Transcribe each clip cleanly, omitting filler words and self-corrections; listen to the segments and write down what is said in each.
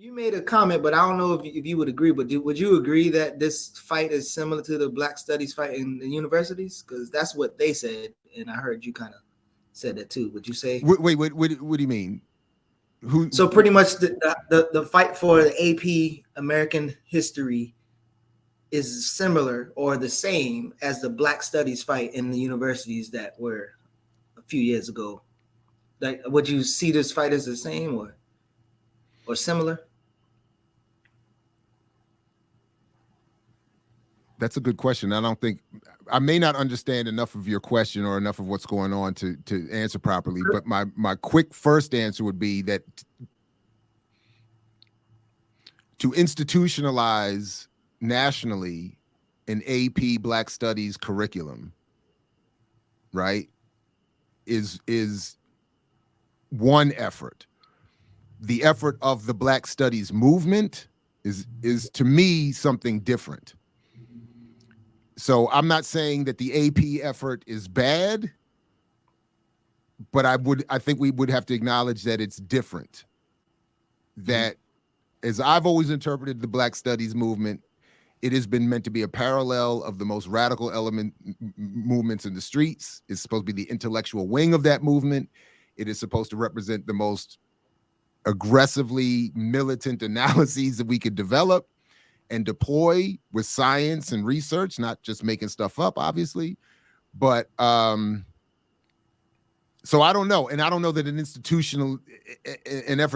You made a comment, but I don't know if you would agree. But would you agree that this fight is similar to the Black Studies fight in the universities? Because that's what they said, and I heard you kind of said that too. Would you say? Wait, what do you mean? Who? So pretty much the fight for the AP American history is similar or the same as the Black Studies fight in the universities that were a few years ago. Like, would you see this fight as the same or similar? That's a good question. I may not understand enough of your question or enough of what's going on to answer properly. But my quick first answer would be that to institutionalize nationally an AP Black Studies curriculum, right, is one effort. The effort of the Black Studies movement is to me something different. So I'm not saying that the AP effort is bad, but I think we would have to acknowledge that it's different. That, as I've always interpreted the Black Studies movement, it has been meant to be a parallel of the most radical movements in the streets. It's supposed to be the intellectual wing of that movement. It is supposed to represent the most aggressively militant analyses that we could develop and deploy with science and research, not just making stuff up, obviously. But so I don't know. And I don't know that an effort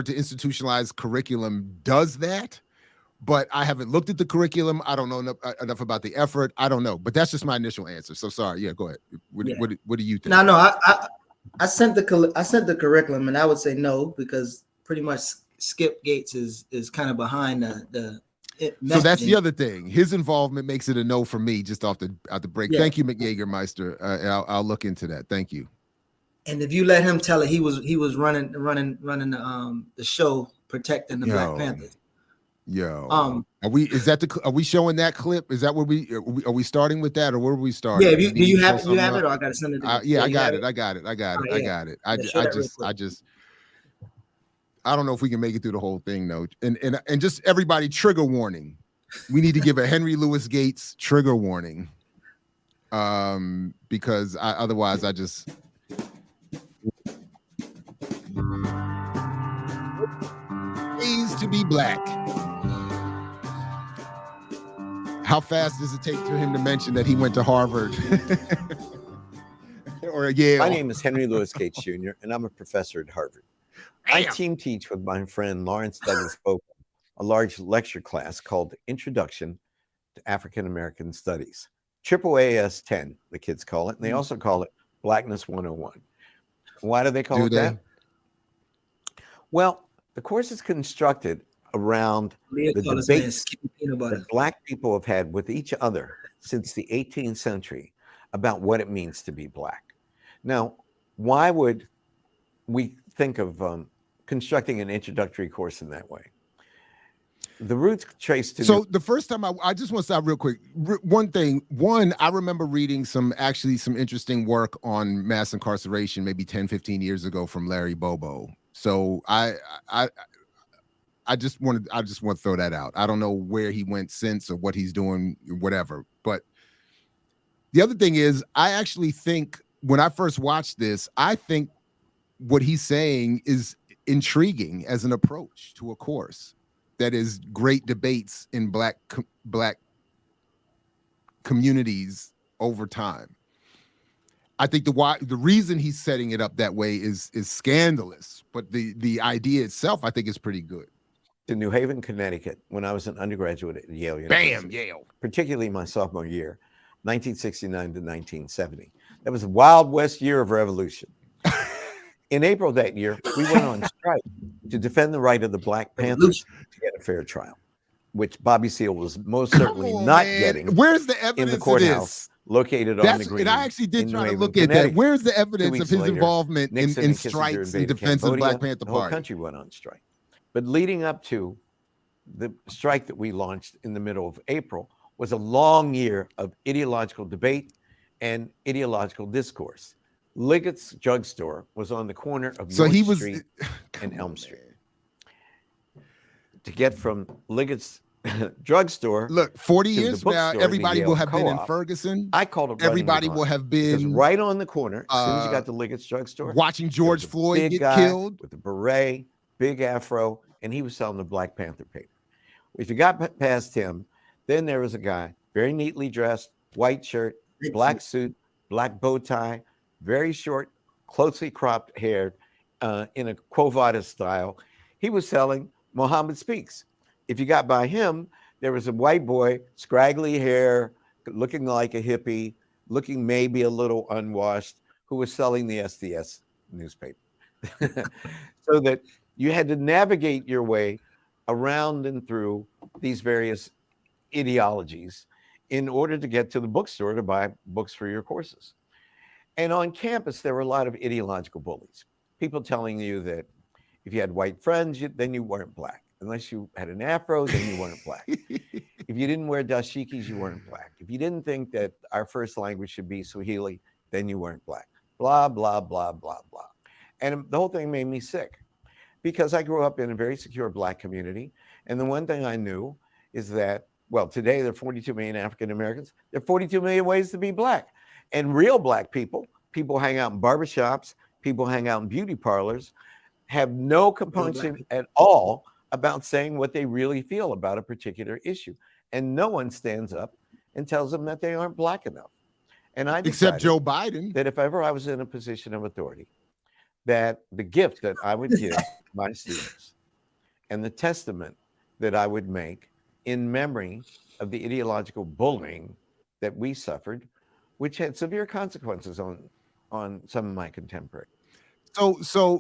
to institutionalize curriculum does that. But I haven't looked at the curriculum. I don't know enough about the effort. I don't know. But that's just my initial answer. So sorry. Yeah, go ahead. What do you think? No, I sent the curriculum, and I would say no, because pretty much Skip Gates is kind of behind the so that's the other thing. His involvement makes it a no for me just off the break. Yeah. Thank you, McYagermeister. I'll look into that. Thank you. And if you let him tell it, he was running the show protecting the Black Panthers. Yo, are we showing that clip? Is that what are we starting with that, or where are we starting? Yeah, do you have it, or I gotta send it to you? Yeah, I got it. I don't know if we can make it through the whole thing though. And just everybody, trigger warning. We need to give a Henry Louis Gates trigger warning. Because otherwise I just pays to be Black. How fast does it take for him to mention that he went to Harvard or Yale? My name is Henry Louis Gates Jr., and I'm a professor at Harvard. I team teach with my friend Lawrence Douglas Bowman a large lecture class called Introduction to African American Studies. AAAS 10, the kids call it. And they also call it Blackness 101. Why do they call it that? Well, the course is constructed around the debates that Black people have had with each other since the 18th century about what it means to be Black. Now, why would we think of constructing an introductory course in that way? The roots trace to... So the first time I just want to stop real quick. One, I remember reading some interesting work on mass incarceration maybe 10, 15 years ago from Larry Bobo. So I just want to throw that out. I don't know where he went since or what he's doing, whatever. But the other thing is, I actually think when I first watched this, I think what he's saying is intriguing as an approach to a course that is great debates in black communities over time. I think the reason he's setting it up that way is scandalous, but the idea itself I think is pretty good. To New Haven, Connecticut, when I was an undergraduate at Yale University. Bam, Yale. Particularly my sophomore year, 1969 to 1970. That was the Wild West year of revolution. In April that year, we went on strike to defend the right of the Black Panthers to get a fair trial, which Bobby Seale was most certainly not getting. Where's the evidence in the courthouse located on the green? And I actually did try to look at that. Where's the evidence of his involvement in strikes in defense of the Black Panther Party? The whole country went on strike. But leading up to the strike that we launched in the middle of April was a long year of ideological debate and ideological discourse. Liggett's drugstore was on the corner of North Street and Elm Street. to get from Liggett's drugstore Look, 40 to the years from now, bookstore, the everybody will Yale have been in Co-op. Ferguson. I called it running the Everybody will gauntlet have because been right on the corner, as soon as you got to Liggett's drugstore, watching there was George a Floyd big get guy killed. with a beret, big afro, and he was selling the Black Panther paper. If you got past him, then there was a guy, very neatly dressed, white shirt, black suit, black bow tie, very short, closely cropped hair, in a Quo Vadis style. He was selling Muhammad Speaks. If you got by him, there was a white boy, scraggly hair, looking like a hippie, looking maybe a little unwashed, who was selling the SDS newspaper. So that you had to navigate your way around and through these various ideologies in order to get to the bookstore to buy books for your courses. And on campus, there were a lot of ideological bullies, people telling you that if you had white friends, then you weren't Black. Unless you had an afro, then you weren't Black. If you didn't wear dashikis, you weren't Black. If you didn't think that our first language should be Swahili, then you weren't Black. Blah, blah, blah, blah, blah. And the whole thing made me sick because I grew up in a very secure Black community. And the one thing I knew is that, well, today there are 42 million African Americans. There are 42 million ways to be Black. And real Black people hang out in barbershops, people hang out in beauty parlors, have no compunction at all about saying what they really feel about a particular issue. And no one stands up and tells them that they aren't Black enough. And I decided except Joe Biden, that if ever I was in a position of authority, that the gift that I would give my students and the testament that I would make in memory of the ideological bullying that we suffered, which had severe consequences on some of my contemporaries. I'm sorry.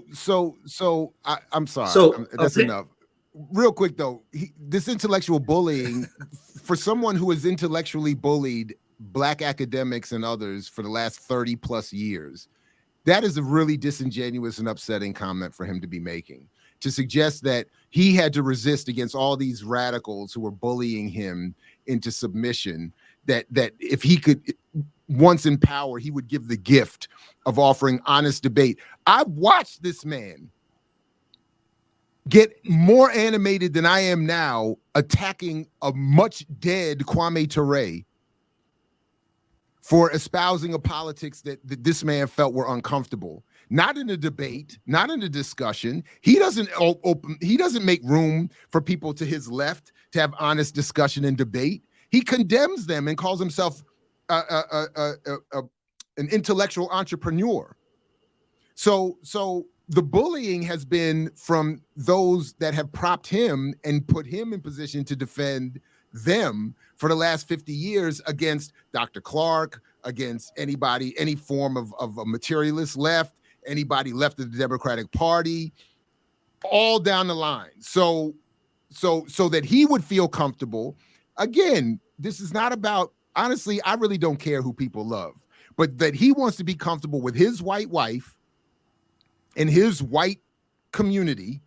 That's okay. enough. Real quick though, this intellectual bullying, for someone who has intellectually bullied Black academics and others for the last 30 plus years, that is a really disingenuous and upsetting comment for him to be making. To suggest that he had to resist against all these radicals who were bullying him into submission, that if he could, once in power, he would give the gift of offering honest debate. I've watched this man get more animated than I am now, attacking a much dead Kwame Ture for espousing a politics that this man felt were uncomfortable. Not in a debate, not in a discussion. He doesn't make room for people to his left to have honest discussion and debate. He condemns them and calls himself an intellectual entrepreneur. So the bullying has been from those that have propped him and put him in position to defend them for the last 50 years against Dr. Clark, against anybody, any form of a materialist left, anybody left of the Democratic Party, all down the line. So that he would feel comfortable. Again, this is not about, honestly, I really don't care who people love, but that he wants to be comfortable with his white wife and his white community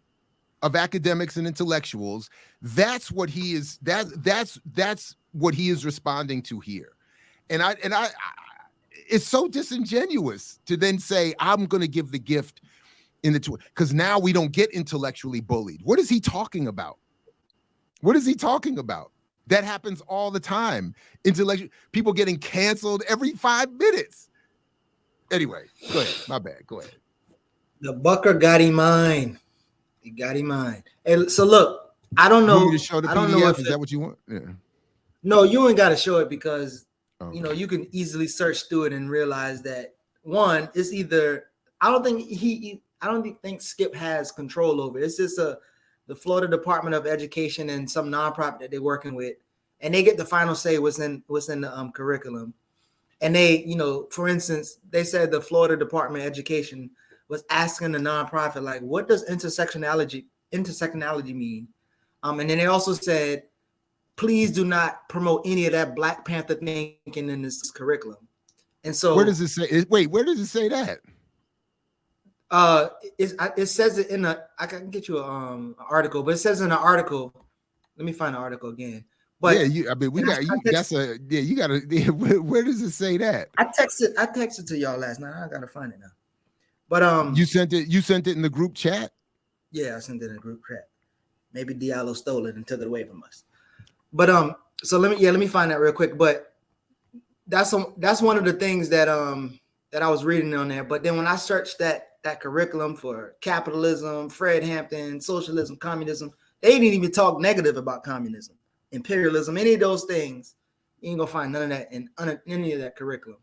of academics and intellectuals. That's what he is. That's what he is responding to here. And I it's so disingenuous to then say, I'm going to give the gift in the because now we don't get intellectually bullied. What is he talking about? What is he talking about? That happens all the time. Intellectual people getting canceled every 5 minutes. Anyway, go ahead. My bad. Go ahead. The Bucker got him mine. He got him mine. And so look, I don't know. You want me to show the I don't PDF? know if is that what you want? Yeah. No, you ain't got to show it because Okay. you can easily search through it and realize that one, it's either I don't think Skip has control over it. It's just the Florida Department of Education and some nonprofit that they're working with, and they get the final say what's in the curriculum. And they, for instance, they said the Florida Department of Education was asking the nonprofit, like, what does intersectionality mean? And then they also said, please do not promote any of that Black Panther thinking in this curriculum. And so, where does it say? Wait, where does it say that? It says it in I can get you an article, but it says in an article. Let me find the article again. But yeah, you got you gotta. Where does it say that? I texted to y'all last night. I gotta find it now. But you sent it in the group chat. Yeah, I sent it in the group chat. Maybe Diallo stole it and took it away from us. But so let me find that real quick. But that's one of the things that I was reading on there. But then when I searched that curriculum for capitalism, Fred Hampton, socialism, communism, they didn't even talk negative about communism, imperialism, any of those things. You ain't gonna find none of that in any of that curriculum.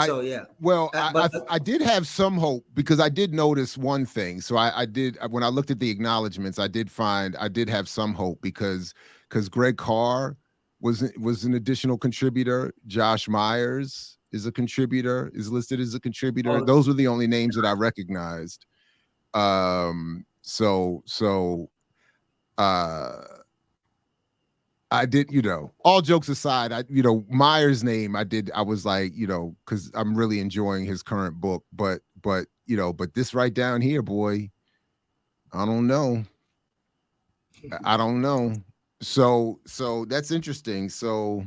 So yeah. Well, I did have some hope because I did notice one thing. So I did, when I looked at the acknowledgments, I did have some hope because Greg Carr was an additional contributor. Josh Myers is listed as a contributor. Oh. Those were the only names that I recognized. I did, all jokes aside, Myers' name, I was like, because I'm really enjoying his current book, but this right down here, boy, I don't know. So that's interesting. So,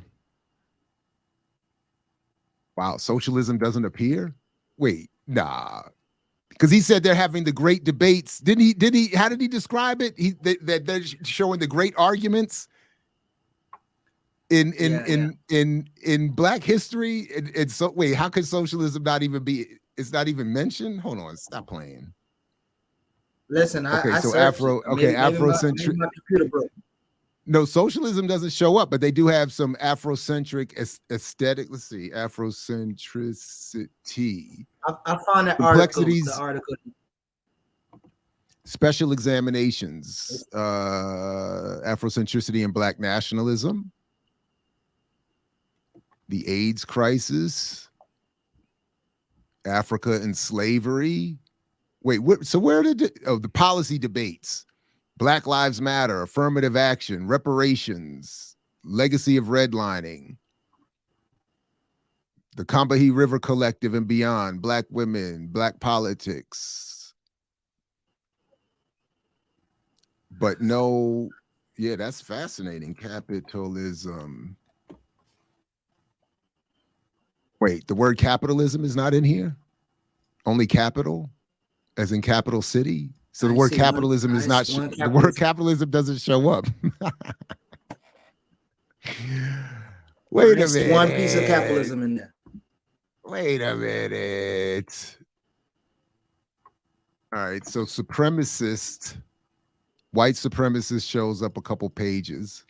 wow, socialism doesn't appear? Wait, nah. Because he said they're having the great debates. Didn't he? How did he describe it? That they're showing the great arguments in Black history. And so wait, how could socialism not even be? It's not even mentioned. Hold on, stop playing. Listen, okay, I so searched Afrocentric. my computer broke. No, socialism doesn't show up, but they do have some Afrocentric aesthetic. Let's see, Afrocentricity. I found that complexities, article. Special examinations, Afrocentricity and Black nationalism, the AIDS crisis, Africa and slavery. Wait, so where did the policy debates? Black Lives Matter, affirmative action, reparations, legacy of redlining, the Combahee River Collective and beyond, Black women, Black politics. But no, yeah, that's fascinating. Capitalism. Wait, the word capitalism is not in here? Only capital, as in capital city? So the word capitalism is not, the word capitalism doesn't show up. Wait a minute. One piece of capitalism in there. Wait a minute. All right, so white supremacist shows up a couple pages.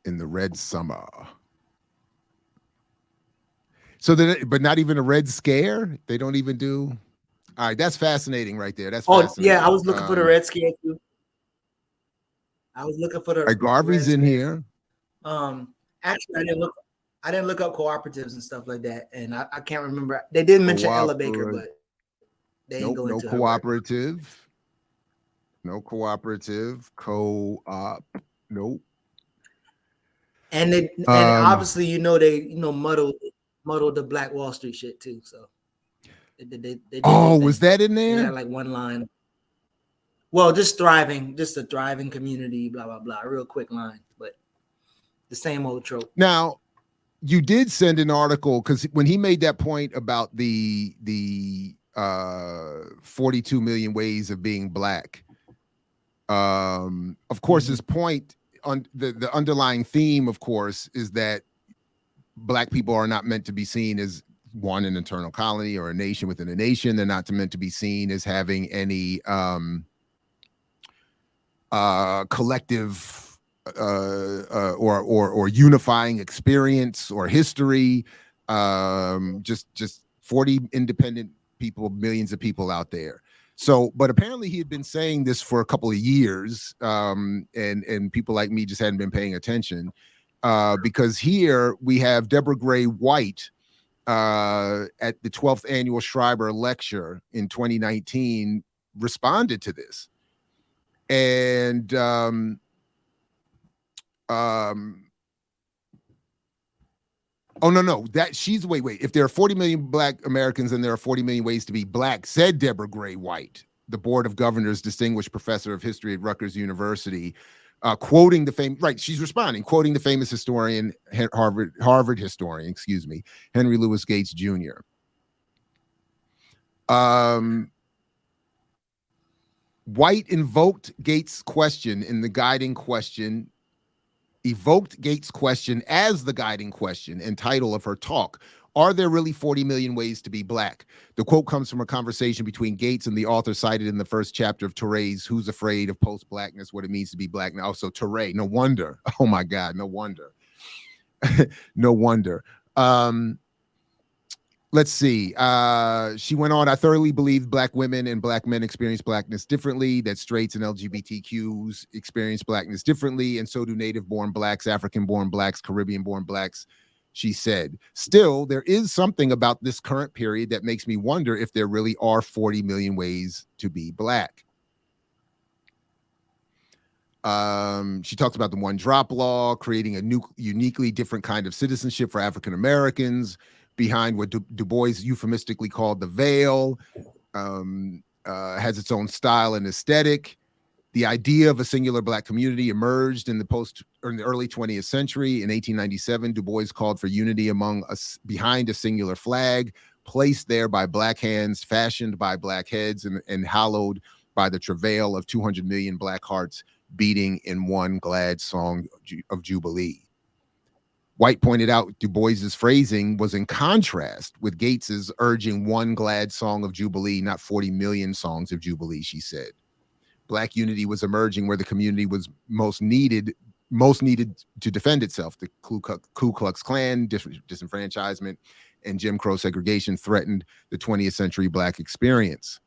In the Red Summer. So but not even a Red Scare? They don't even do. All right, that's fascinating right there. That's fascinating. Yeah, I was looking for the Red Scare too. I was looking for the. Right, Garvey's in here. Actually, I didn't look up cooperatives and stuff like that, and I can't remember. They did mention Ella Baker, but they didn't go into cooperative. No cooperative. Co-op. Nope. And obviously, they muddled the Black Wall Street shit too. So they was that in there? They had like one line. Well, just a thriving community, blah blah blah. A real quick line, but the same old trope. Now, you did send an article because when he made that point about the 42 million ways of being Black, of course, his point on the underlying theme, of course, is that Black people are not meant to be seen as an internal colony or a nation within a nation. They're not meant to be seen as having any collective or unifying experience or history. Just 40 independent people, millions of people out there. So, but apparently he had been saying this for a couple of years, and people like me just hadn't been paying attention, because here we have Deborah Gray White at the 12th annual Schreiber lecture in 2019 responded to this. And oh, no, that she's wait. If there are 40 million Black Americans and there are 40 million ways to be Black, said Deborah Gray White, the Board of Governors Distinguished Professor of History at Rutgers University, quoting the famous, right, she's responding, quoting the famous historian, Harvard historian, excuse me, Henry Louis Gates Jr. White invoked Gates' question in the guiding question, evoked Gates' question as the guiding question and title of her talk. Are there really 40 million ways to be black? The quote comes from a conversation between Gates and the author cited in the first chapter of Touré's Who's Afraid of Post-Blackness, What It Means to Be Black. Now, also Touré, no wonder. Oh my God, no wonder. No wonder. Let's see. She went on, I thoroughly believe black women and black men experience blackness differently, that straights and LGBTQs experience blackness differently, and so do native-born blacks, African-born blacks, Caribbean-born blacks, she said. Still, there is something about this current period that makes me wonder if there really are 40 million ways to be black. She talks about the one drop law, creating a uniquely different kind of citizenship for African Americans behind what Du Bois euphemistically called the veil, has its own style and aesthetic. The idea of a singular black community emerged in the early 20th century. In 1897, Du Bois called for unity among us behind a singular flag, placed there by black hands, fashioned by black heads, and hallowed by the travail of 200 million black hearts beating in one glad song of Jubilee. White pointed out Du Bois's phrasing was in contrast with Gates's urging one glad song of Jubilee, not 40 million songs of Jubilee, she said. Black unity was emerging where the community was most needed to defend itself. The Ku Klux Klan, disenfranchisement, and Jim Crow segregation threatened the 20th century black experience.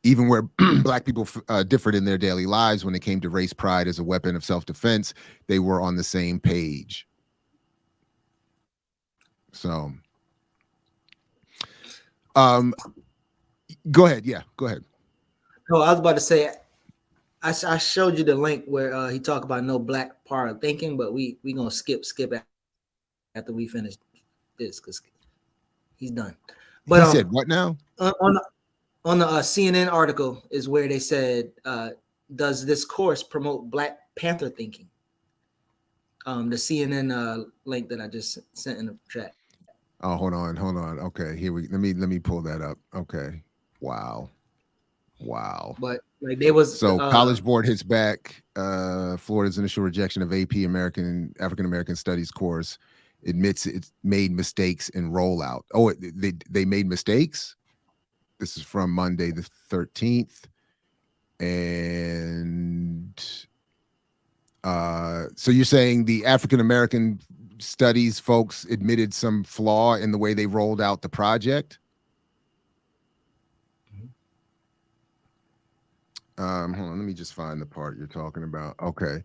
Even where black people differed in their daily lives when it came to race pride as a weapon of self-defense, they were on the same page. So, go ahead. Yeah, go ahead. No, I was about to say, I showed you the link where he talked about no black power thinking, but we gonna skip after we finish this because he's done. But he said what now? On the CNN article is where they said, does this course promote Black Panther thinking? The CNN link that I just sent in the chat. Oh, hold on. Okay, let me pull that up. Okay, wow. But like they was College Board hits back. Florida's initial rejection of AP African American Studies course admits it made mistakes in rollout. Oh, they made mistakes. This is from Monday the 13th. And so you're saying the African American Studies folks admitted some flaw in the way they rolled out the project? Hold on, let me just find the part you're talking about. Okay.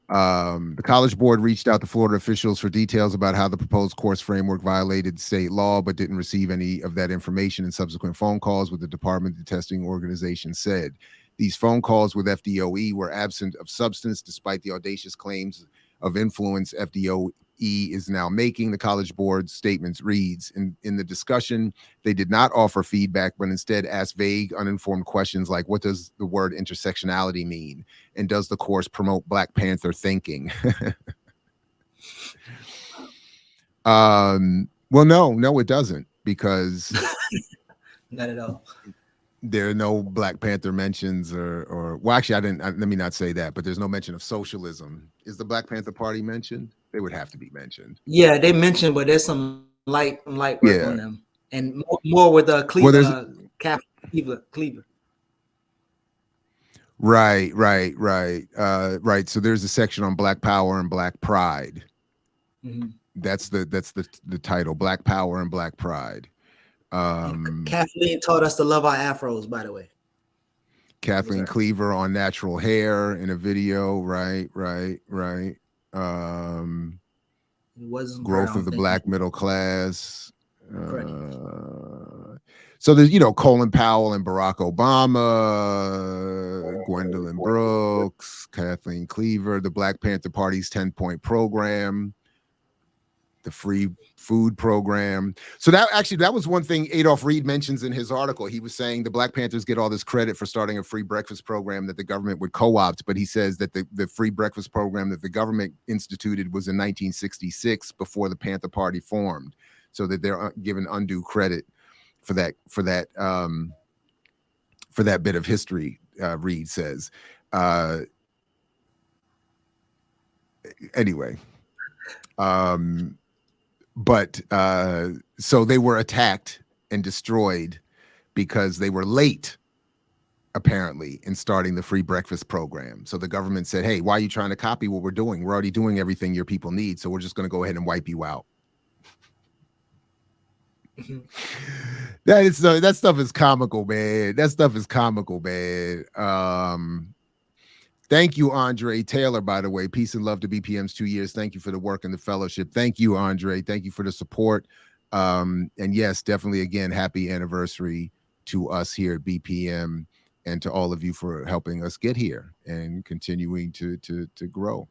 The College Board reached out to Florida officials for details about how the proposed course framework violated state law, but didn't receive any of that information in subsequent phone calls with the department. The testing organization said these phone calls with FDOE were absent of substance, despite the audacious claims of influence FDOE is now making. The College Board statements reads, in the discussion, they did not offer feedback, but instead asked vague, uninformed questions like, what does the word intersectionality mean? And does the course promote Black Panther thinking? Well, no, it doesn't, because not at all. There are no Black Panther mentions or well, actually, let me not say that, but there's no mention of socialism. Is the Black Panther Party mentioned? They would have to be mentioned. Yeah, they mentioned, but there's some light work on them, and more with Cleaver. Right. Right. So there's a section on Black Power and Black Pride. Mm-hmm. That's the title, Black Power and Black Pride. Kathleen taught us to love our afros, by the way. Kathleen Cleaver on natural hair in a video, right. Growth of the Black middle class. So there's, Colin Powell and Barack Obama, Gwendolyn Brooks, Kathleen Cleaver, the Black Panther Party's 10-point program. the free food program. So that was one thing Adolph Reed mentions in his article. He was saying the Black Panthers get all this credit for starting a free breakfast program that the government would co-opt, but he says that the free breakfast program that the government instituted was in 1966 before the Panther Party formed, so that they're given undue credit for that bit of history. Reed says. Anyway, but so they were attacked and destroyed because they were late, apparently, in starting the free breakfast program. So the government said, hey, why are you trying to copy what we're doing? We're already doing everything your people need, so we're just going to go ahead and wipe you out. That stuff is comical, man. That stuff is comical, man. Thank you, Andre Taylor, by the way. Peace and love to BPM's 2 years. Thank you for the work and the fellowship. Thank you, Andre. Thank you for the support. And yes, definitely, again, happy anniversary to us here at BPM and to all of you for helping us get here and continuing to grow.